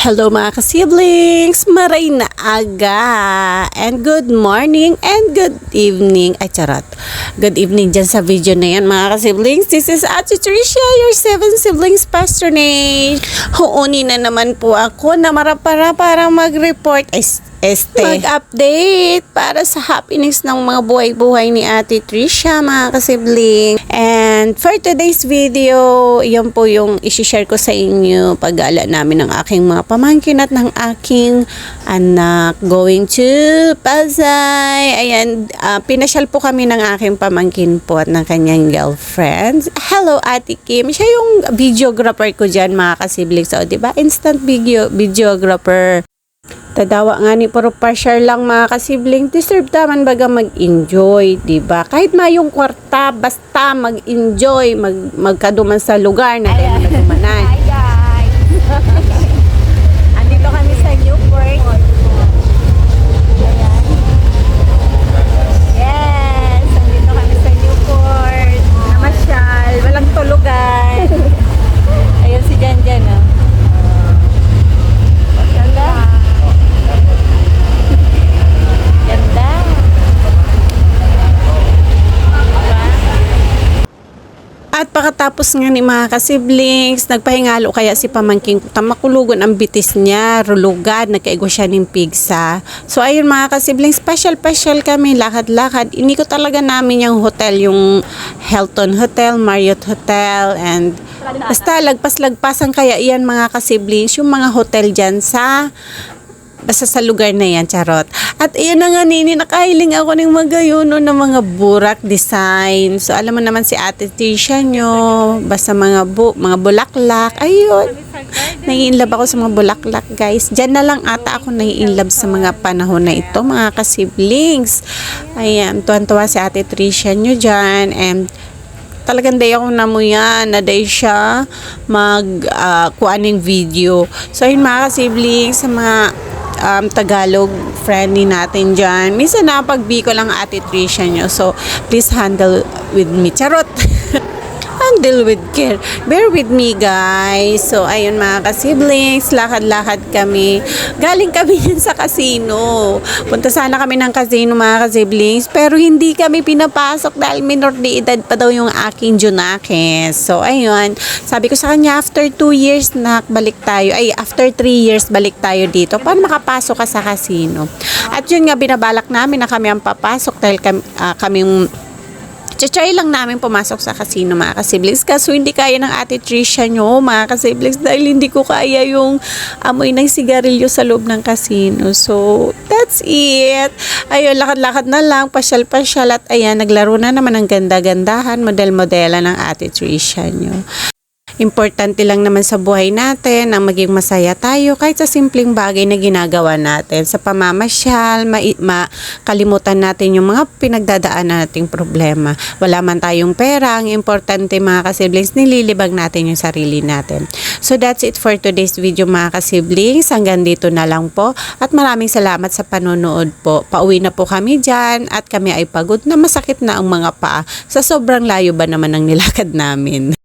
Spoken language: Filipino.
Hello mga ka-siblings! Maray na aga! And good morning and good evening. Ay, charot. Good evening dyan sa video na yan mga ka-siblings. This is Ate Tricia, your 7 siblings patronage. Huuni na naman po ako na para mag-report. Mag-update para sa happiness ng mga buhay-buhay ni Ate Tricia mga ka-sibling. And for today's video, yan po yung isi-share ko sa inyo pag-gala namin ng aking mga pamangkin at ng aking anak going to Pasay. Ayan, pinasyal po kami ng aking pamangkin po at ng kanyang girlfriend. Hello Ate Kim, siya yung videographer ko dyan mga ka-sibling. So, diba? Instant videographer. Tadawa nga ni puro pa-share lang mga kasibling. Deserve naman baga mag-enjoy, diba? Kahit mayong kwarta, basta mag-enjoy, magkaduman sa lugar na tayo nagdumanan. Hi guys! Andito kami sa Newport. Ayan. Yes! Andito kami sa Newport. Namasyal. Walang tulugan. Ayan si Jan Jan. Oh. Ganda. Ganda. At pagkatapos nga ni mga ka-siblings, nagpahingalo kaya si pamangking tamakulugon ang bitis niya, rulugad, nagkaigo siya ng pigsa. So ayun mga ka-siblings, pasyal kami, lakad-lakad. Inikot talaga namin yung hotel, yung Hilton Hotel, Marriott Hotel, and basta lagpas-lagpasan kaya iyan mga ka-siblings, yung mga hotel dyan basta sa lugar na yan, charot. At iyon na nga nini, nakahiling ako ng magayuno ng mga burak design. So alam mo naman si Ate Tricia nyo, basta mga bulaklak. Ayun, nai-inlove ako sa mga bulaklak guys. Diyan na lang ata ako nai-inlove sa mga panahon na ito mga ka-siblings. Ayan, tuwan-tuwa si Ate Tricia nyo dyan. And talagang day ako namuyan na day siya kuaning video. So ayun mga ka-siblings, sa mga Tagalog friendly natin dyan. Minsan napag-Bicol lang Ate Tricia nyo. So, please handle with me. Charot! Handle with care. Bear with me, guys. So, ayun mga ka-siblings, lakad-lakad kami. Galing kami yan sa casino. Punta sana kami ng casino mga ka-siblings, pero hindi kami pinapasok dahil minor de edad pa daw yung aking Junakes. So, ayun. Sabi ko sa kanya, after 2 years balik tayo. Ay, after 3 years balik tayo dito. Paano makapasok ka sa casino? At yun nga, binabalak namin na kami ang papasok dahil kaming try lang namin pumasok sa casino mga ka-siblings. Kaso hindi kaya ng Ate Tricia nyo mga ka-siblings dahil hindi ko kaya yung amoy ng sigarilyo sa loob ng casino. So, that's it. Ayun, lakad-lakad na lang, pasyal-pasyal at ayan, naglaro na naman ng ganda-gandahan, model-modela ng Ate Tricia nyo. Importante lang naman sa buhay natin na maging masaya tayo kahit sa simpleng bagay na ginagawa natin. Sa pamamasyal, makalimutan natin yung mga pinagdadaanan nating problema. Wala man tayong pera, ang importante mga ka-siblings, nililibag natin yung sarili natin. So that's it for today's video mga ka-siblings. Hanggang dito na lang po at maraming salamat sa panonood po. Pauwi na po kami dyan at kami ay pagod na masakit na ang mga paa sa sobrang layo ba naman ng nilakad namin.